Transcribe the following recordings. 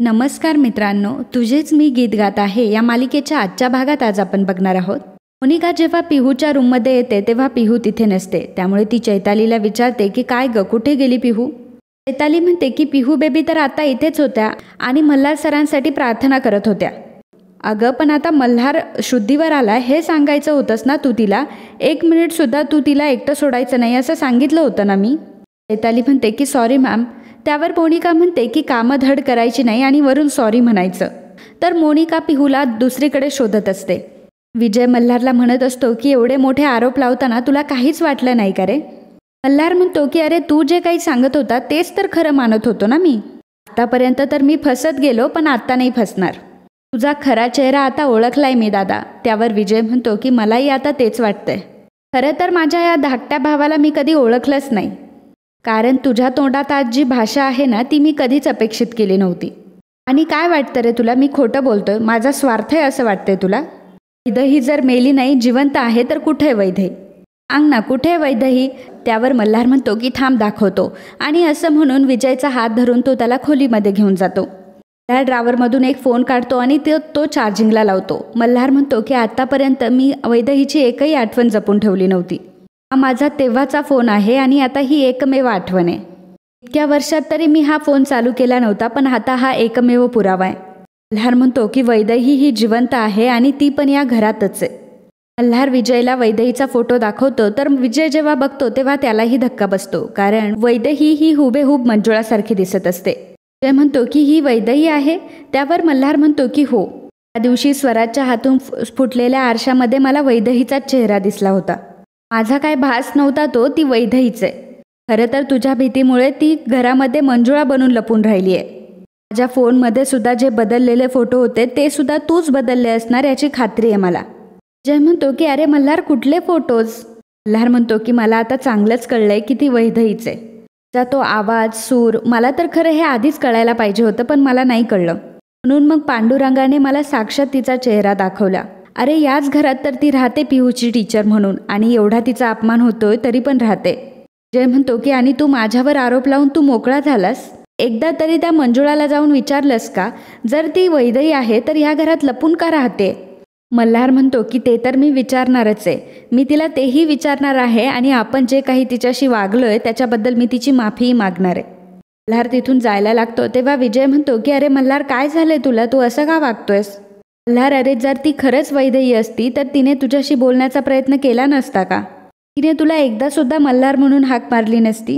नमस्कार मित्रांनो, तुझेच मी गीत गात आहे या मालिकेच्या आजच्या भागात आज आपण बघणार आहोत. मोनिका जेव्हा पिहूच्या रूममध्ये येते तेव्हा पिहू तिथे नसते. त्यामुळे ती चैतालीला विचारते की काय ग, कुठे गेली पिहू. चैताली म्हणते की पिहू बेबी तर आता इथेच होत्या आणि मल्हार सरांसाठी प्रार्थना करत होत्या. अगं पण आता मल्हार शुद्धीवर आला हे सांगायचं होतंस ना तू तिला. 1 मिनिटसुद्धा तू तिला एकटं सोडायचं नाही असं सांगितलं होतं ना मी. चैताली म्हणते की सॉरी मॅम. त्यावर मोनिका म्हणते की कामं धड करायची नाही आणि वरून सॉरी म्हणायचं. तर मोनिका पिहूला दुसरीकडे शोधत असते. विजय मल्हारला म्हणत असतो की एवढे मोठे आरोप लावताना तुला काहीच वाटलं नाही का रे. मल्हार म्हणतो की अरे तू जे काही सांगत होता तेच तर खरं मानत होतो ना मी. आतापर्यंत तर मी फसत गेलो पण आता नाही फसणार. तुझा खरा चेहरा आता ओळखलाय मी दादा. त्यावर विजय म्हणतो की मलाही आता तेच वाटतंय. खरं तर माझ्या या धाकट्या भावाला मी कधी ओळखलंच नाही. कारण तुझ्या तोंडात आज जी भाषा आहे ना ती मी कधीच अपेक्षित केली नव्हती. आणि काय वाटतं रे तुला मी खोटं बोलतोय, माझा स्वार्थ आहे असं वाटतंय तुला. वैदही जर मेली नाही जिवंत आहे तर कुठे आहे वैदही, सांग ना कुठे आहे वैदही. त्यावर मल्हार म्हणतो की थांब दाखवतो आणि असं म्हणून विजयचा हात धरून तो त्याला खोलीमध्ये घेऊन जातो. त्या ड्रावरमधून एक फोन काढतो आणि तो चार्जिंगला लावतो. मल्हार म्हणतो की आतापर्यंत मी वैदहीची एकही आठवण जपून ठेवली नव्हती. हा माझा तेव्हाचा फोन आहे आणि आता ही एकमेव आठवण आहे. इतक्या वर्षात तरी मी हा फोन चालू केला नव्हता पण आता हा एकमेव पुरावा आहे. मल्हार म्हणतो की वैदही ही जिवंत आहे आणि ती पण या घरातच आहे. मल्हार विजयला वैदहीचा फोटो दाखवतो तर विजय जेव्हा बघतो तेव्हा त्यालाही धक्का बसतो. कारण वैदही ही हुबेहूब मंजुळासारखी दिसत असते. विजय म्हणतो की ही वैदही आहे. त्यावर मल्हार म्हणतो की हो, त्या दिवशी स्वराजच्या हातून फुटलेल्या आरशामध्ये मला वैदहीचा चेहरा दिसला होता. माझा काय भास नव्हता तो, ती वैदहीच आहे. खरं तर तुझ्या भीतीमुळे ती घरामध्ये मंजुळा बनून लपून राहिली आहे. माझ्या फोनमध्ये सुद्धा जे बदललेले फोटो होते ते सुद्धा तूच बदलले असणार याची खात्री आहे मला. जय म्हणतो की अरे मल्हार कुठले फोटोज. मल्हार म्हणतो की मला आता चांगलंच कळलंय की ती वैदहीच आहे. तिचा तो आवाज, सूर, मला तर खरं हे आधीच कळायला पाहिजे होतं पण मला नाही कळलं. म्हणून मग पांडुरंगाने मला साक्षात तिचा चेहरा दाखवला. अरे याच घरात तर ती राहते पिहूची टीचर म्हणून आणि एवढा तिचा अपमान होतोय तरी पण राहते. जय म्हणतो की आणि तू माझ्यावर आरोप लावून तू मोकळा झालास. एकदा तरी त्या मंजुळाला जाऊन विचारलंस का, जर ती वैदही आहे तर ह्या घरात लपून का राहते. मल्हार म्हणतो की ते तर मी विचारणारच आहे. मी तिला तेही विचारणार आहे आणि आपण जे काही तिच्याशी वागलोय त्याच्याबद्दल मी तिची माफीही मागणार आहे. मल्हार तिथून जायला लागतो तेव्हा विजय म्हणतो की अरे मल्हार काय झालंय तुला, तू असं का वागतोयस. मल्हार अरे जर ती खरंच वैदही असती तर तिने तुझ्याशी बोलण्याचा प्रयत्न केला नसता का. तिने तुला एकदा सुद्धा मल्हार म्हणून हाक मारली नसती.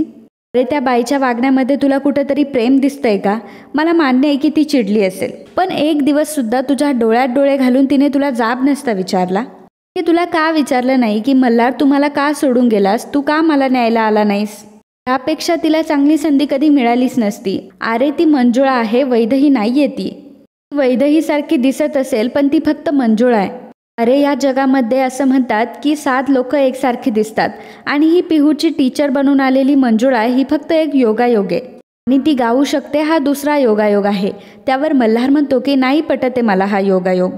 अरे त्या बाईच्या वागण्यामध्ये तुला कुठेतरी प्रेम दिसतंय का. मला मान्य आहे की ती चिडली असेल पण एक दिवस सुद्धा तुझ्या डोळ्यात डोळे घालून तिने तुला जाब नसता विचारला. ते तुला का विचारलं नाही की मल्हार तू मला का सोडून गेलास, तू का मला न्यायला आला नाहीस. त्यापेक्षा तिला चांगली संधी कधी मिळालीच नसती. अरे ती मंजुळा आहे, वैदही नाहीये ती. वैदहीसारखी दिसत असेल पण ती फक्त मंजुळा आहे. अरे या जगामध्ये असं म्हणतात की 7 लोक एकसारखी दिसतात आणि ही पिहूची टीचर बनून आलेली मंजुळा ही फक्त एक योगायोग आहे आणि ती गाऊ शकते हा दुसरा योगायोग आहे. त्यावर मल्हार म्हणतो की नाही पटते मला हा योगायोग.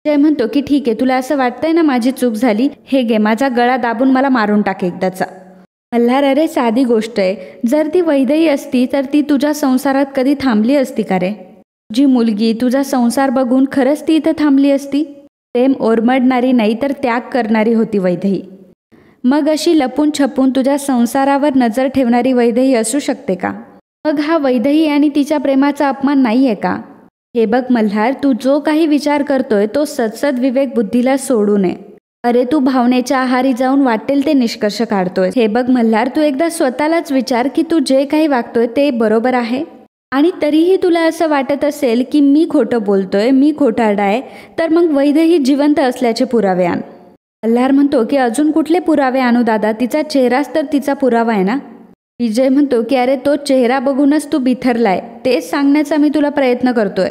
जय म्हणतो की ठीक आहे, तुला असं वाटतंय ना माझी चूक झाली, हे घे माझा गळा दाबून मला मारून टाक एकदाचा. मल्हार अरे साधी गोष्ट आहे, जर ती वैदही असती तर ती तुझ्या संसारात कधी थांबली असती का रे. तुझी मुलगी, तुझा संसार बघून खरंच ती इथं थांबली असती. प्रेम ओरमडणारी नाही तर त्याग करणारी होती वैदही. मग अशी लपून छपून तुझ्या संसारावर नजर ठेवणारी वैदही असू शकते का. मग हा वैदही आणि तिच्या प्रेमाचा अपमान नाहीये का. हे बघ मल्हार, तू जो काही विचार करतोय तो सदसद विवेक बुद्धीला सोडू नये. अरे तू भावनेच्या आहारी जाऊन वाटेल ते निष्कर्ष काढतोय. हे बघ मल्हार, तू एकदा स्वतःलाच विचार की तू जे काही वागतोय ते बरोबर आहे. आणि तरीही तुला असं वाटत असेल की मी खोटं बोलतोय, मी खोटारडा आहे, तर मग वैदही जिवंत असल्याचे पुरावे आण. मल्हार म्हणतो की अजून कुठले पुरावे आणू दादा, तिचा चेहराच तर तिचा पुरावा आहे ना. विजय म्हणतो की अरे तो चेहरा बघूनच तू बिथरलाय, तेच सांगण्याचा मी तुला प्रयत्न करतोय.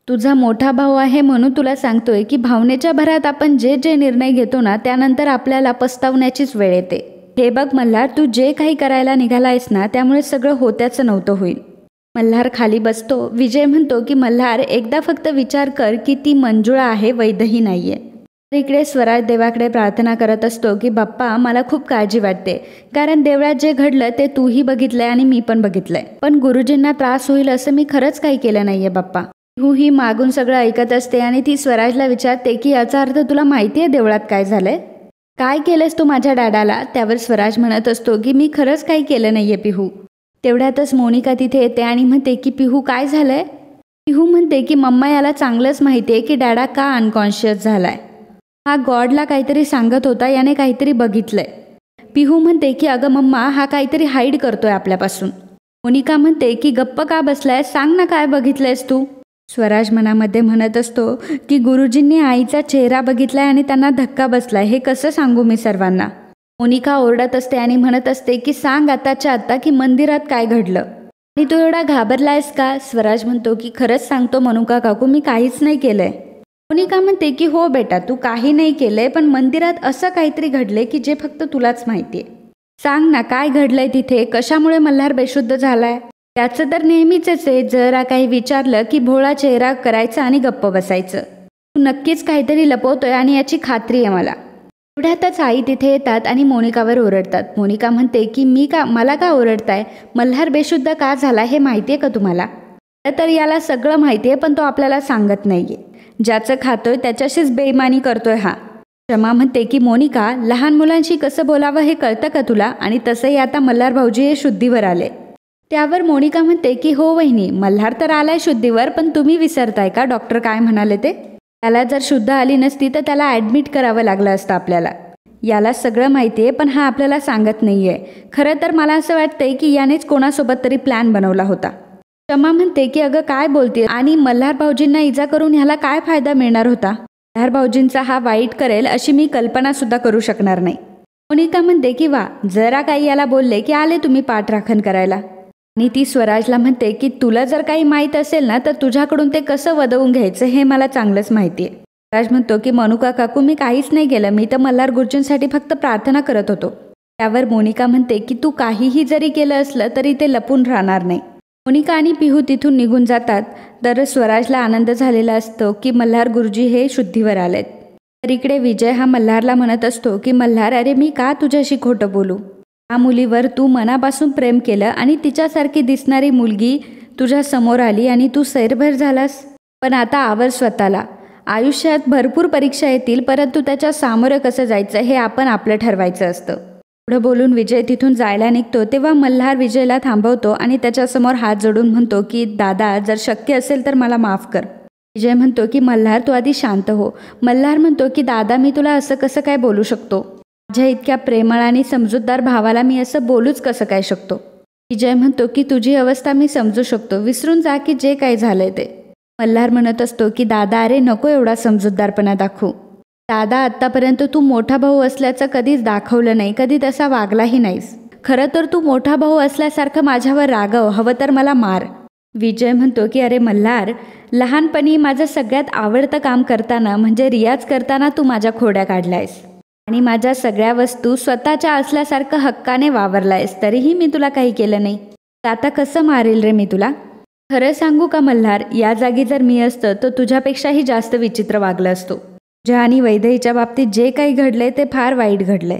तुझा मोठा भाऊ आहे म्हणून तुला सांगतोय की भावनेच्या भरात आपण जे जे निर्णय घेतो ना त्यानंतर आपल्याला पस्तावण्याचीच वेळ येते. हे बघ मल्हार, तू जे काही करायला निघालायस ना त्यामुळे सगळं होत्याचं नव्हतं होईल. मल्हार खाली बसतो. विजय म्हणतो की मल्हार एकदा फक्त विचार कर की ती मंजुळा आहे, वैदही नाहीये. तर इकडे स्वराज देवाकडे प्रार्थना करत असतो की बाप्पा मला खूप काळजी वाटते, कारण देवळात जे घडलं ते तूही बघितलंय आणि मी पण बघितलंय, पण गुरुजींना त्रास होईल असं मी खरंच काही केलं नाहीये बाप्पा. पिहू ही मागून सगळं ऐकत असते आणि ती स्वराजला विचारते की याचा अर्थ तुला माहिती आहे देवळात काय झालंय? काय केलंस तू माझ्या डॅडाला? त्यावर स्वराज म्हणत असतो की मी खरंच काही केलं नाहीये पिहू. तेवढ्यातच मोनिका तिथे येते आणि म्हणते की पिहू काय झालंय? पिहू म्हणते की मम्मा याला चांगलंच माहिती आहे की डॅडा का अनकॉन्शियस झालाय. हा गॉडला काहीतरी सांगत होता, याने काहीतरी बघितलंय. पिहू म्हणते की अगं मम्मा हा काहीतरी हाईड करतोय आपल्यापासून. मोनिका म्हणते की गप्प का बसलाय, सांग ना काय बघितलंयस तू? स्वराज मनामध्ये म्हणत असतो की गुरुजींनी आईचा चेहरा बघितलाय आणि त्यांना धक्का बसलाय, हे कसं सांगू मी सर्वांना? मोनिका ओरडत असते आणि म्हणत असते की सांग आताच्या आत्ता की मंदिरात काय घडलं आणि तू एवढा घाबरलायस का? स्वराज म्हणतो की खरंच सांगतो मोनिका काकू, मी काहीच नाही केलंय. मोनिका म्हणते की हो बेटा तू काही नाही केलंय, पण मंदिरात असं काहीतरी घडलंय की जे फक्त तुलाच माहितीये. सांग ना काय घडलंय तिथे, कशामुळे मल्हार बेशुद्ध झालाय? त्याचं तर नेहमीच आहे, जरा काही विचारलं की भोळा चेहरा करायचा आणि गप्प बसायचं. तू नक्कीच काहीतरी लपवतोय आणि याची खात्री आहे मला. एवढ्यातच आई तिथे येतात आणि मोनिकावर ओरडतात. मोनिका म्हणते की मला का ओरडताय? मल्हार बेशुद्ध का झाला हे माहितीये का तुम्हाला? तर याला सगळं माहितीये पण तो आपल्याला सांगत नाहीये. ज्याचं खातोय त्याच्याशीच बेईमानी करतोय हा. क्षमा म्हणते की मोनिका लहान मुलांशी कसं बोलावं हे कळतं का तुला? आणि तसंही आता मल्हार भाऊजी हे शुद्धीवर आले. त्यावर मोनिका म्हणते की हो वहिनी, मल्हार तर आलाय शुद्धीवर, पण तुम्ही विसरताय का डॉक्टर काय म्हणाले ते? त्याला जर शुद्ध आली नसती तर त्याला ॲडमिट करावं लागलं असतं आपल्याला. याला सगळं माहिती आहे पण हा आपल्याला सांगत नाही आहे. खरं तर मला असं वाटतंय की यानेच कोणासोबत तरी प्लॅन बनवला होता. क्षमा म्हणते की अगं काय बोलते, आणि मल्हार भाऊजींना इजा करून ह्याला काय फायदा मिळणार होता? मल्हार भाऊजींचा हा वाईट करेल अशी मी कल्पनासुद्धा करू शकणार नाही. मोनिका म्हणते की वा, जरा काही याला बोलले की आले तुम्ही पाठराखण करायला. आणि ती स्वराजला म्हणते की तुला जर काही माहीत असेल ना तर तुझ्याकडून ते कसं वदवून घ्यायचं हे मला चांगलंच माहिती आहे. स्वराज म्हणतो की मोनिका काकू मी काहीच नाही केलं, मी तर मल्हार गुरुजींसाठी फक्त प्रार्थना करत होतो. त्यावर मोनिका म्हणते की तू काहीही जरी केलं असलं तरी ते लपून राहणार नाही. मोनिका आणि पिहू तिथून निघून जातात. तर स्वराजला आनंद झालेला असतो की मल्हार गुरुजी हे शुद्धीवर आलेत. तर इकडे विजय हा मल्हारला म्हणत असतो की मल्हार अरे मी का तुझ्याशी खोटं बोलू? त्या मुलीवर तू मनापासून प्रेम केलं आणि तिच्यासारखी दिसणारी मुलगी तुझ्या समोर आली आणि तू सैरभर झालास. पण आता आवर स्वतःला. आयुष्यात भरपूर परीक्षा येतील, परंतु त्याच्या सामोरं कसं जायचं हे आपण आपलं ठरवायचं असतं. पुढं बोलून विजय तिथून जायला निघतो तेव्हा मल्हार विजयला थांबवतो आणि त्याच्यासमोर हात जोडून म्हणतो की दादा जर शक्य असेल तर मला माफ कर. विजय म्हणतो की मल्हार तू आधी शांत हो. मल्हार म्हणतो की दादा मी तुला असं कसं काय बोलू शकतो? माझ्या इतक्या प्रेमळ आणि समजूतदार भावाला मी असं बोलूच कसं काय शकतो? विजय म्हणतो की तुझी अवस्था मी समजू शकतो, विसरून जा की जे काही झालंय ते. मल्हार म्हणत असतो की दादा अरे नको एवढा समजूतदारपणा दाखवू. दादा आत्तापर्यंत तू मोठा भाऊ असल्याचं कधीच दाखवलं नाही, कधी तसा वागलाही नाहीस. खरं तर तू मोठा भाऊ असल्यासारखं माझ्यावर रागव, हवं तर मला मार. विजय म्हणतो की अरे मल्हार, लहानपणी माझं सगळ्यात आवडतं काम करताना म्हणजे रियाज करताना तू माझ्या खोड्या काढलायस आणि माझ्या सगळ्या वस्तू स्वतःच्या असल्यासारखं हक्काने वावरलायस, तरीही मी तुला काही केलं नाही. आता कसं मारेल रे मी तुला? खरं सांगू का मल्हार, या जागी जर मी असतं तर तुझ्यापेक्षाही जास्त विचित्र वागलं असतो. तुझ्या आणि वैदेहीच्या बाबतीत जे काही घडलंय ते फार वाईट घडलंय,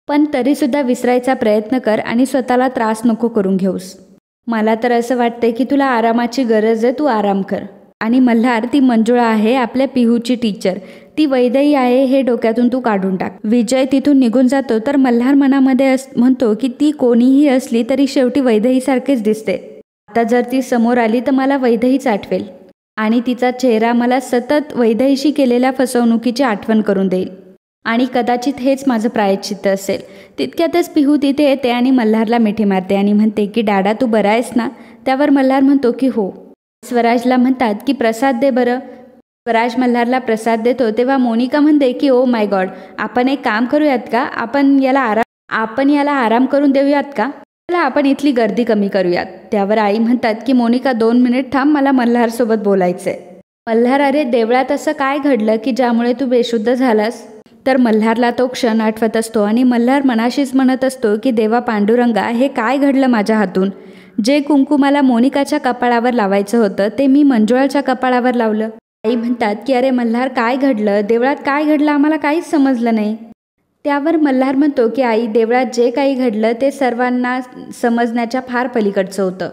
पण तरीसुद्धा विसरायचा प्रयत्न कर आणि स्वतःला त्रास नको करून घेऊस. मला तर असं वाटतंय की तुला आरामाची गरज आहे, तू आराम कर. आणि मल्हार ती मंजुळा आहे आपल्या पिहूची टीचर, ती वैदेही आहे हे डोक्यातून तू काढून टाक. विजय तिथून निघून जातो तर मल्हार मनामध्ये म्हणतो की ती कोणीही असली तरी शेवटी वैदेहीसारखीच दिसते. आता जर ती समोर आली तर मला वैदेहीच आठवेल आणि तिचा चेहरा मला सतत वैदेहीशी केलेल्या फसवणुकीची आठवण करून देईल आणि कदाचित हेच माझं प्रायश्चित्त असेल. तितक्यातच पिहू तिथे येते आणि मल्हारला मिठी मारते आणि म्हणते की डॅडा तू बरा आहेस ना? त्यावर मल्हार म्हणतो की हो. स्वराजला म्हणतात की प्रसाद दे बरं. स्वराज मल्हारला प्रसाद देतो तेव्हा मोनिका म्हणते की ओ माय गॉड, आपण एक काम करूयात का? आपण याला आराम करून देऊयात का? चला आपण इथली गर्दी कमी करूयात. त्यावर आई म्हणतात की मोनिका 2 मिनिट थांब, मला मल्हारसोबत बोलायचंय. मल्हार अरे देवळात असं काय घडलं की ज्यामुळे तू बेशुद्ध झालास? तर मल्हारला तो क्षण आठवत असतो आणि मल्हार मनाशीच म्हणत असतो की देवा पांडुरंगा, हे काय घडलं माझ्या हातून? जे कुंकू मला मोनिकाच्या कपाळावर लावायचं होतं ते मी मंजुळाच्या कपाळावर लावलं. आई म्हणतात की अरे मल्हार काय घडलं? देवळात काय घडलं आम्हाला काहीच समजलं नाही. त्यावर मल्हार म्हणतो की आई, देवळात जे काही घडलं ते सर्वांना समजण्याच्या फार पलीकडचं होतं.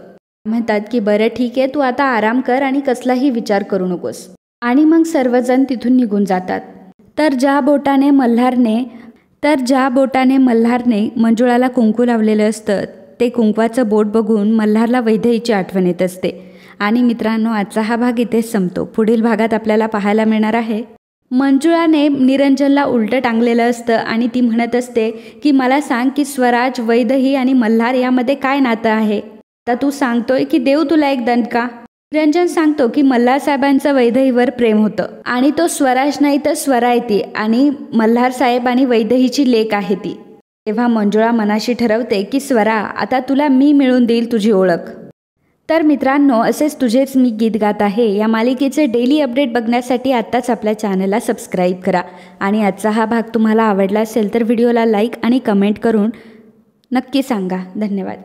म्हणतात की बरं ठीक आहे, तू आता आराम कर आणि कसलाही विचार करू नकोस. आणि मग सर्वजण तिथून निघून जातात. तर ज्या बोटाने मल्हारने मंजुळाला कुंकू लावलेलं असतं ते कुंकवाचं बोट बघून मल्हारला वैदेहीची आठवण येत असते. आणि मित्रांनो, आजचा हा भाग इथेच संपतो. पुढील भागात आपल्याला पाहायला मिळणार आहे मंजुळाने निरंजनला उलटं टांगलेलं असतं आणि ती म्हणत असते की मला सांग की स्वराज, वैदेही आणि मल्हार यामध्ये काय नातं आहे. आता तू सांगतोय की देव तुला एक दणका. निरंजन सांगतो की मल्हार साहेबांचं वैदेहीवर प्रेम होतं आणि तो स्वराज नाही तर स्वरा आहे ती, आणि मल्हार साहेब आणि वैदेहीची लेक आहे ती. तेव्हा मंजुळा मनाशी ठरवते की स्वरा, आता तुला मी मिळवून देईल तुझी ओळख. तर मित्रांनो, असेच तुझेच मी गीत गात आहे या मालिकेचे डेली अपडेट बघण्यासाठी आत्ताच आपल्या चॅनलला सबस्क्राईब करा. आणि आजचा हा भाग तुम्हाला आवडला असेल तर व्हिडिओला लाईक आणि कमेंट करून नक्की सांगा. धन्यवाद.